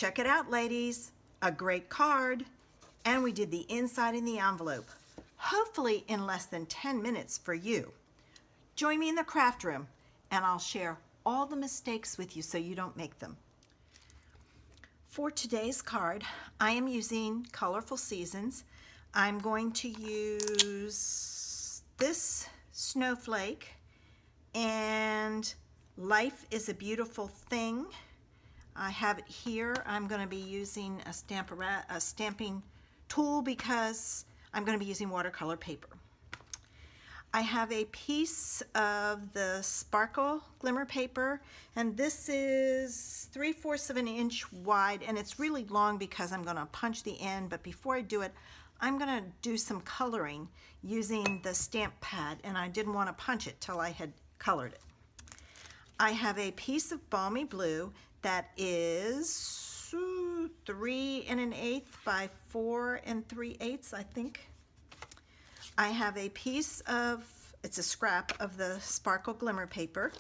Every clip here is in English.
Check it out, ladies. A great card. And we did the inside in the envelope. Hopefully in less than 10 minutes for you. Join me in the craft room and I'll share all the mistakes with you so you don't make them. For today's card, I am using Colorful Seasons. I'm going to use this snowflake and Life is a Beautiful Thing. I have it here. I'm going to be using a stamping tool because I'm going to be using watercolor paper. I have a piece of the sparkle glimmer paper, and this is 3/4 of an inch wide, and it's really long because I'm going to punch the end. But before I do it, I'm going to do some coloring using the stamp pad, and I didn't want to punch it till I had colored it. I have a piece of balmy blue that is 3 1/8 by 4 3/8, I think. I have a piece of, it's a scrap of the sparkle glimmer paper.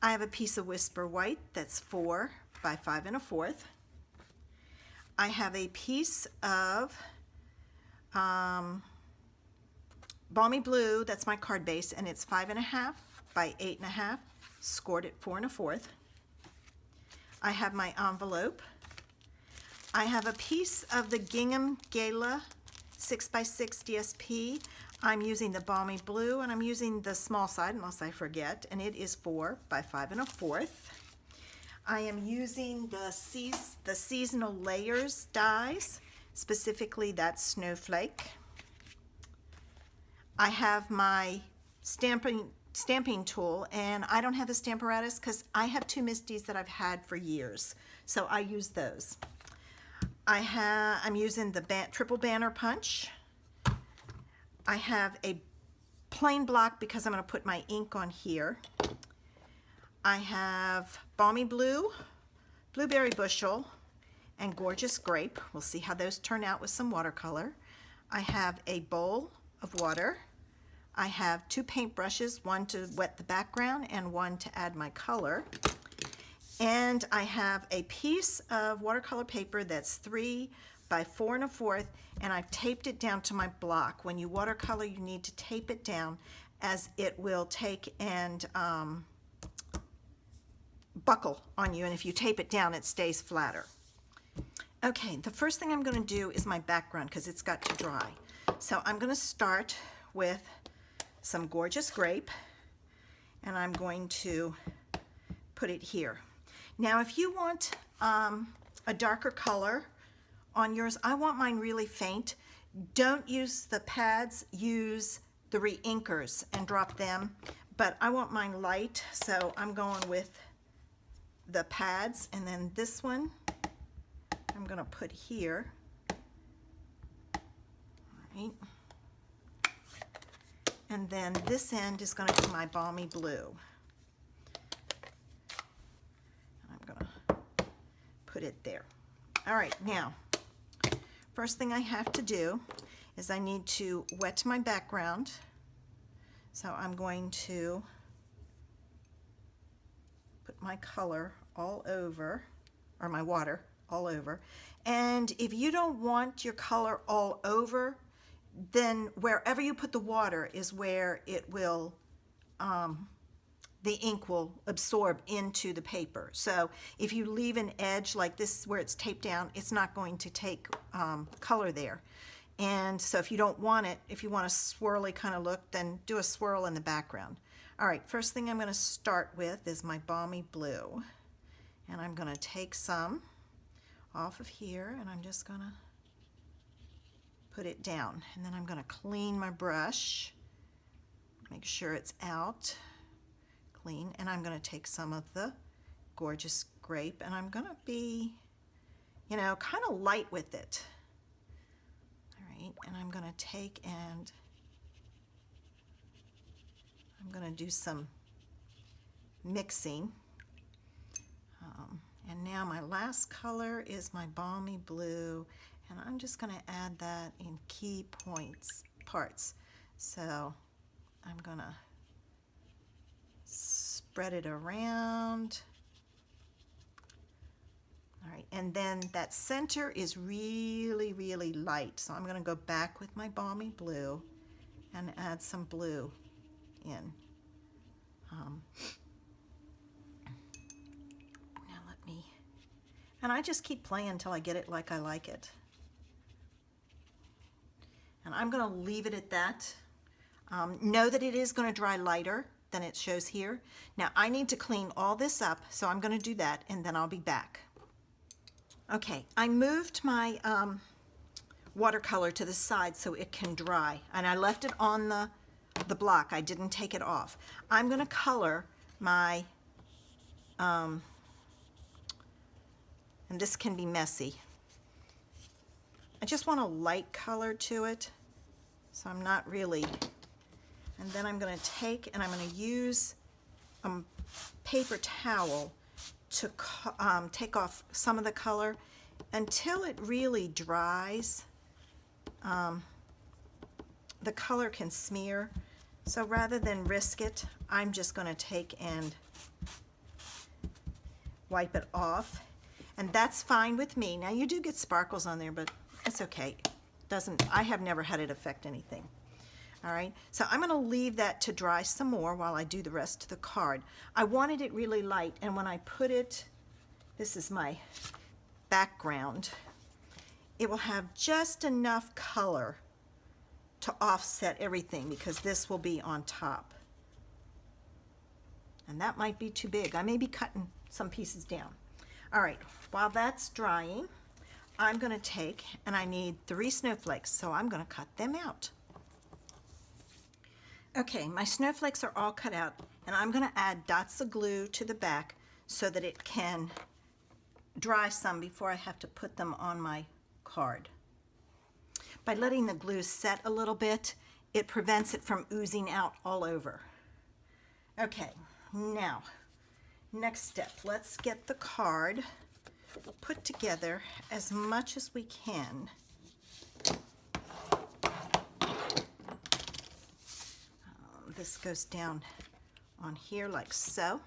I have a piece of Whisper White that's 4 by 5 1/4. I have a piece of Balmy Blue, that's my card base, and it's 5 1/2 by 8 1/2, scored at 4 1/4. I have my envelope. I have a piece of the Gingham Gala 6x6 DSP. I'm using the Balmy Blue, and I'm using the small side unless I forget, and it is 4 by 5 1/4. I am using the Seasonal Layers dies, specifically that Snowflake. I have my stamping tool, and I don't have a Stamparatus because I have 2 Misties that I've had for years, so I use those. I'm using the triple banner punch. I have a plain block because I'm going to put my ink on here. I have Balmy Blue, Blueberry Bushel, and Gorgeous Grape. We'll see how those turn out with some watercolor. I have a bowl of water. I have 2 paint brushes, one to wet the background and one to add my color. And I have a piece of watercolor paper that's 3 by 4 1/4, and I've taped it down to my block. When you watercolor, you need to tape it down as it will take and buckle on you, and if you tape it down, it stays flatter. Okay, the first thing I'm going to do is my background because it's got to dry. So I'm going to start with some Gorgeous Grape, and I'm going to put it here. Now, if you want a darker color on yours, I want mine really faint. Don't use the pads, use the re-inkers and drop them. But I want mine light, so I'm going with the pads. And then this one, I'm going to put here. All right. And then this end is going to be my Balmy Blue. Put it there. All right, now, first thing I have to do is I need to wet my background. So I'm going to put my color all over, or my water all over. And if you don't want your color all over, then wherever you put the water is where it will the ink will absorb into the paper. So if you leave an edge like this where it's taped down, it's not going to take color there. And so if you don't want it, if you want a swirly kind of look, then do a swirl in the background. All right, first thing I'm going to start with is my Balmy Blue. And I'm going to take some off of here, and I'm just going to put it down. And then I'm going to clean my brush, make sure it's out. Clean, and I'm going to take some of the Gorgeous Grape, and I'm going to be, you know, kind of light with it. All right, and I'm going to take and I'm going to do some mixing. And now my last color is my Balmy Blue, and I'm just going to add that in key parts. So I'm going to spread it around. All right, and then that center is really, really light. So I'm going to go back with my balmy blue and add some blue in. Now let me, and I just keep playing until I get it like I like it. And I'm going to leave it at that. Know that it is going to dry lighter than it shows here. Now I need to clean all this up, so I'm going to do that and then I'll be back. Okay, I moved my watercolor to the side so it can dry, and I left it on the block. I didn't take it off. I'm going to color my, and this can be messy. I just want a light color to it, so I'm not really, and then I'm going to take and I'm going to use a paper towel to take off some of the color until it really dries. The color can smear, so rather than risk it, I'm just going to take and wipe it off, and that's fine with me. Now you do get sparkles on there, but it's okay. I have never had it affect anything. All right, so I'm going to leave that to dry some more while I do the rest of the card. I wanted it really light, and when I put it, this is my background, it will have just enough color to offset everything because this will be on top. And that might be too big. I may be cutting some pieces down. All right, while that's drying, I'm going to take, and I need 3 snowflakes, so I'm going to cut them out. Okay, my snowflakes are all cut out, and I'm going to add dots of glue to the back so that it can dry some before I have to put them on my card. By letting the glue set a little bit, it prevents it from oozing out all over. Okay, now, next step, let's get the card put together as much as we can. This goes down on here like so.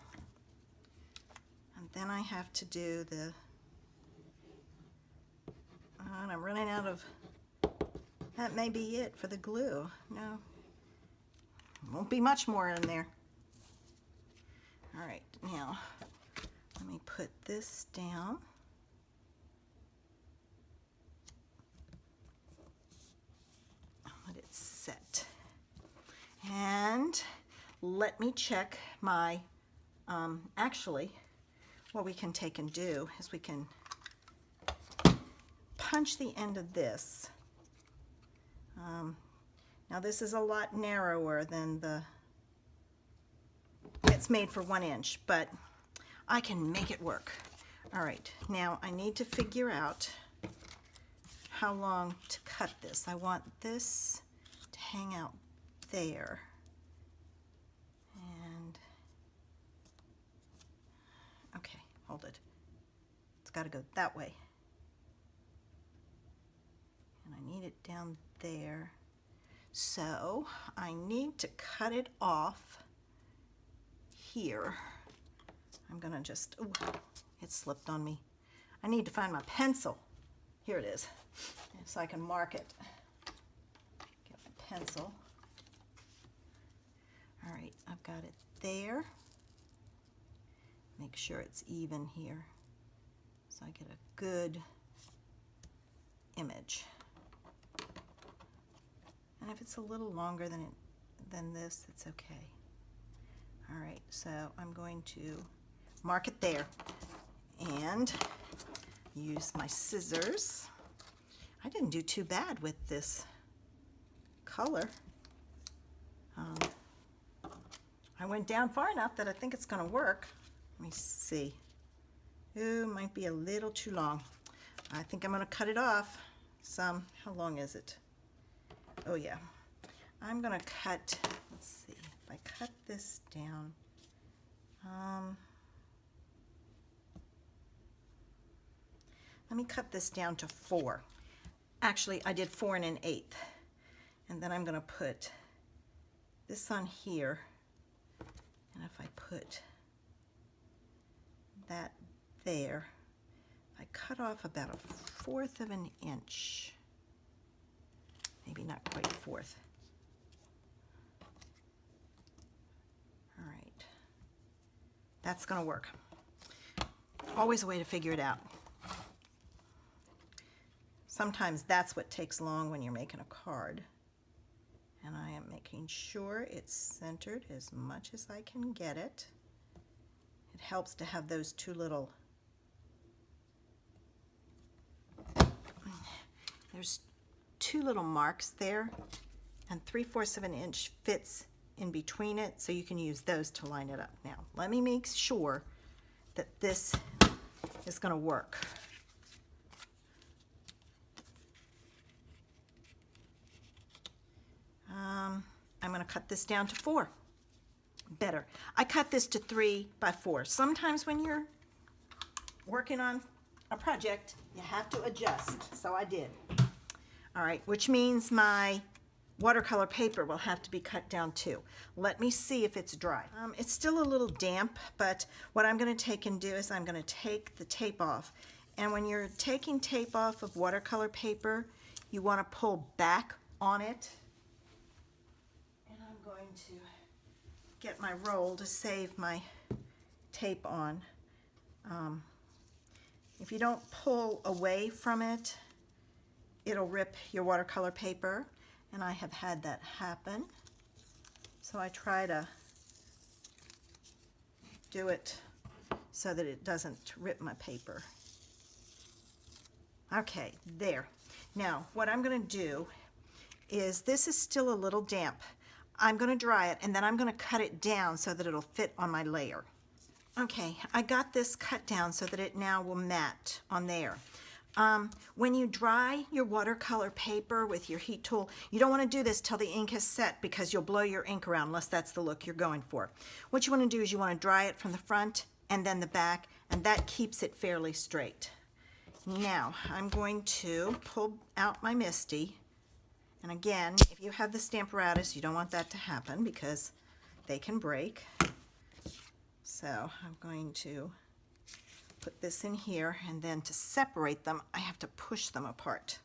And then I have to do the, and I'm running out of, that may be it for the glue. No, won't be much more in there. All right, now let me put this down. Let it set. And let me check my, actually, what we can take and do is we can punch the end of this. Now this is a lot narrower than it's made for 1 inch, but I can make it work. All right, now I need to figure out how long to cut this. I want this to hang out there. And, okay, hold it. It's got to go that way. And I need it down there. So I need to cut it off here. I'm gonna just, ooh, it slipped on me. I need to find my pencil. Here it is, so I can mark it. Get my pencil. All right, I've got it there. Make sure it's even here so I get a good image. And if it's a little longer than this, it's okay. All right, so I'm going to mark it there and use my scissors. I didn't do too bad with this color. I went down far enough that I think it's going to work. Let me see. Ooh, might be a little too long. I think I'm going to cut it off some. How long is it? Oh yeah. I'm going to cut, let's see, if I cut this down, let me cut this down to 4. Actually, I did 4 1/8. And then I'm going to put this on here. And if I put that there, if I cut off about 1/4 of an inch. Maybe not quite 1/4. All right. That's going to work. Always a way to figure it out. Sometimes that's what takes long when you're making a card. And I am making sure it's centered as much as I can get it. It helps to have those two little, there's two little marks there, and 3/4 of an inch fits in between it, so you can use those to line it up. Now, let me make sure that this is going to work. I'm going to cut this down to 4. Better. I cut this to 3 by 4. Sometimes when you're working on a project, you have to adjust, so I did. All right, which means my watercolor paper will have to be cut down too. Let me see if it's dry. It's still a little damp, but what I'm going to take and do is I'm going to take the tape off. And when you're taking tape off of watercolor paper, you want to pull back on it. And I'm going to get my roll to save my tape on. If you don't pull away from it, it'll rip your watercolor paper, and I have had that happen. So I try to do it so that it doesn't rip my paper. Okay, there. Now, what I'm going to do is, this is still a little damp. I'm going to dry it, and then I'm going to cut it down so that it'll fit on my layer. Okay, I got this cut down so that it now will mat on there. When you dry your watercolor paper with your heat tool, you don't want to do this till the ink is set, because you'll blow your ink around unless that's the look you're going for. What you want to do is you want to dry it from the front and then the back, and that keeps it fairly straight. Now, I'm going to pull out my Misty. And again, if you have the Stamparatus, you don't want that to happen because they can break. So I'm going to put this in here, and then to separate them, I have to push them apart.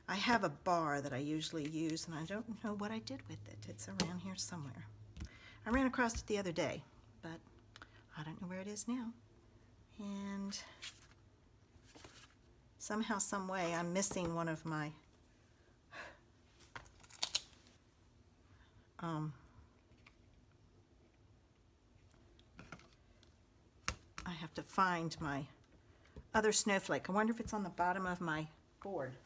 I have a bar that I usually use, and I don't know what I did with it. It's around here somewhere. I ran across it the other day, but I don't know where it is now. And somehow, some way, I'm missing one of my I have to find my other snowflake. I wonder if it's on the bottom of my board.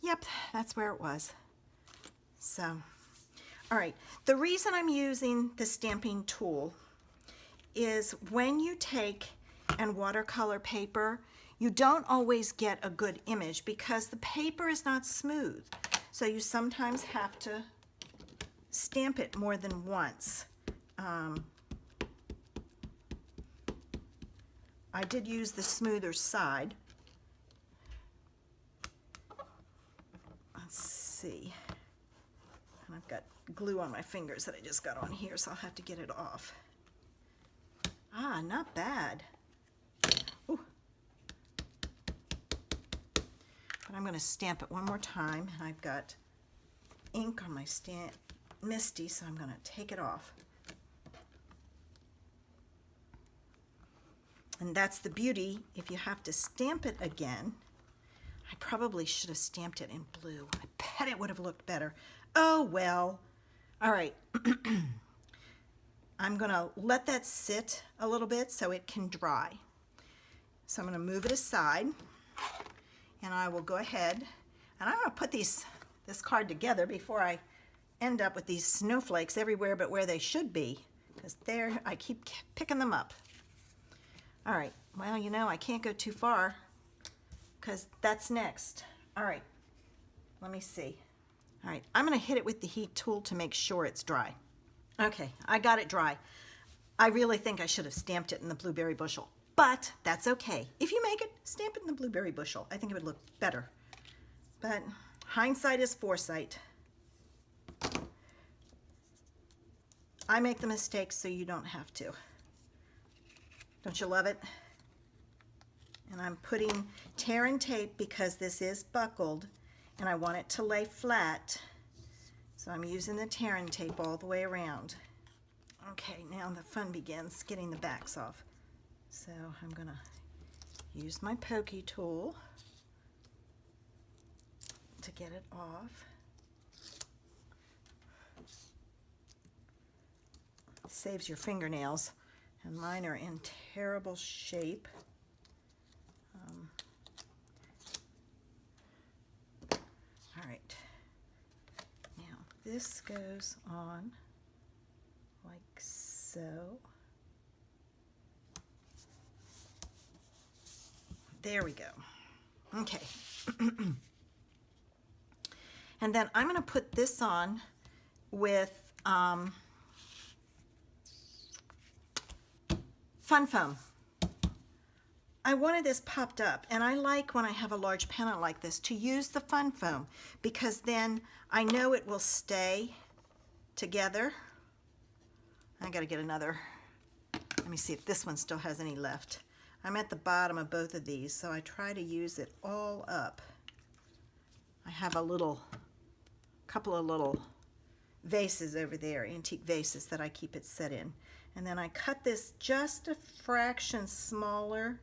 Yep, that's where it was. So, all right. The reason I'm using the stamping tool is when you take and watercolor paper, you don't always get a good image because the paper is not smooth. So you sometimes have to stamp it more than once. I did use the smoother side. Let's see. And I've got glue on my fingers that I just got on here, so I'll have to get it off. Ah, not bad. Ooh. But I'm going to stamp it one more time, and I've got ink on my Misty, so I'm going to take it off. And that's the beauty. If you have to stamp it again, I probably should have stamped it in blue. I bet it would have looked better. Oh, well. All right. I'm going to let that sit a little bit so it can dry. So I'm going to move it aside, and I will go ahead, and I'm going to put this card together before I end up with these snowflakes everywhere but where they should be, because there I keep picking them up. All right, well, you know, I can't go too far because that's next. All right, let me see. All right, I'm going to hit it with the heat tool to make sure it's dry. Okay, I got it dry. I really think I should have stamped it in the blueberry bushel, but that's okay. If you make it, stamp it in the blueberry bushel. I think it would look better. But hindsight is foresight. I make the mistakes so you don't have to. Don't you love it? And I'm putting tear and tape because this is buckled and I want it to lay flat. So I'm using the tear and tape all the way around. Okay, now the fun begins, getting the backs off. So I'm gonna use my pokey tool to get it off. Saves your fingernails, and mine are in terrible shape. All right, now this goes on like so. There we go. Okay. And then I'm going to put this on with Fun Foam. I wanted this popped up, and I like when I have a large panel like this to use the Fun Foam because then I know it will stay together. I got to get another. Let me see if this one still has any left. I'm at the bottom of both of these, so I try to use it all up. I have a couple of little vases over there, antique vases that I keep it set in. And then I cut this just a fraction smaller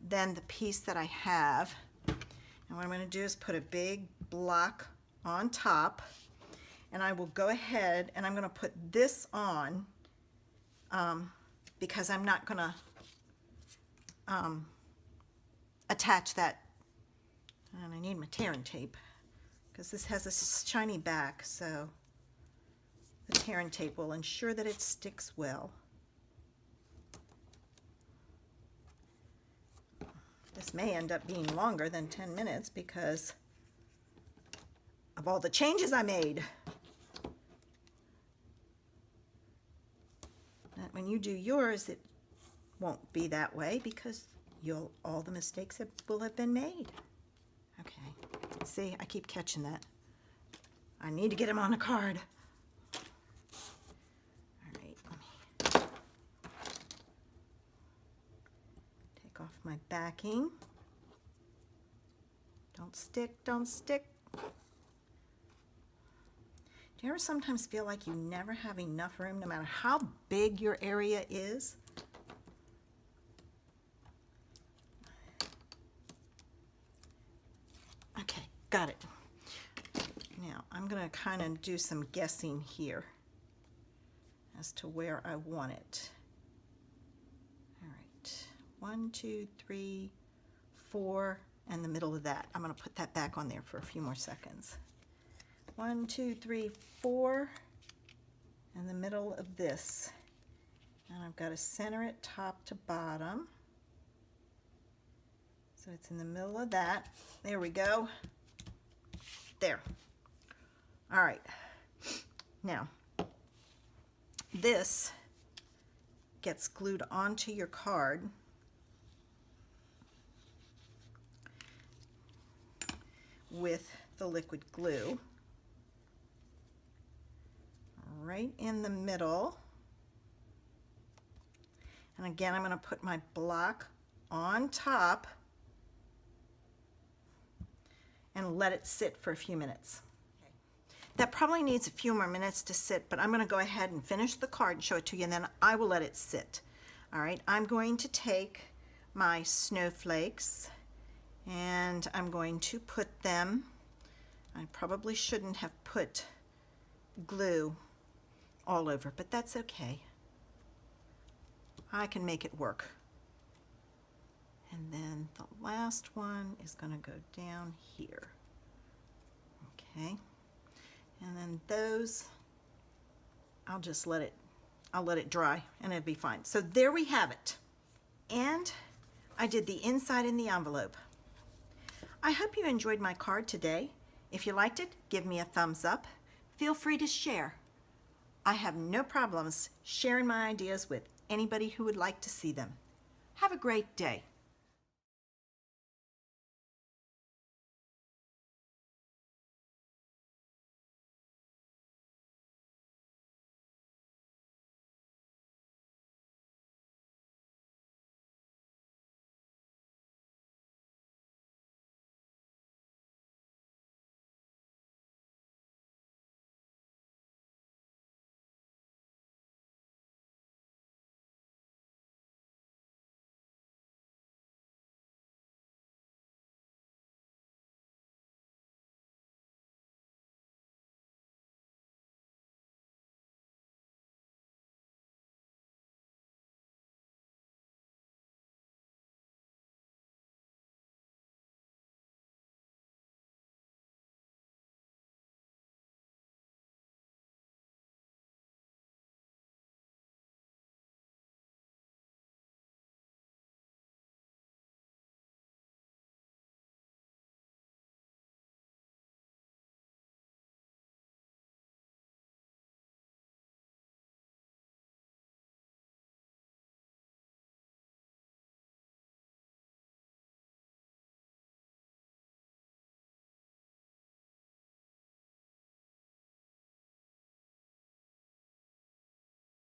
than the piece that I have. And what I'm going to do is put a big block on top, and I will go ahead and I'm going to put this on because I'm not going to attach that, and I need my tear and tape because this has a shiny back, so the tear and tape will ensure that it sticks well. This may end up being longer than 10 minutes because of all the changes I made. But when you do yours, it won't be that way because all the mistakes will have been made. Okay, see, I keep catching that. I need to get them on a card. All right, let me take off my backing. Don't stick, don't stick. Do you ever sometimes feel like you never have enough room no matter how big your area is? Okay, got it. Now I'm going to kind of do some guessing here as to where I want it. All right, 1, 2, 3, 4, and the middle of that. I'm going to put that back on there for a few more seconds. 1, 2, 3, 4, and the middle of this. And I've got to center it top to bottom. So it's in the middle of that. There we go. There. All right. Now, this gets glued onto your card. With the liquid glue. Right in the middle. And again, I'm going to put my block on top and let it sit for a few minutes. Okay. That probably needs a few more minutes to sit, but I'm going to go ahead and finish the card and show it to you, and then I will let it sit. All right, I'm going to take my snowflakes and I'm going to put them, I probably shouldn't have put glue all over, but that's okay. I can make it work. And then the last one is going to go down here. Okay. And then those, I'll let it dry and it'll be fine. So there we have it. And I did the inside in the envelope. I hope you enjoyed my card today. If you liked it, give me a thumbs up. Feel free to share. I have no problems sharing my ideas with anybody who would like to see them. Have a great day.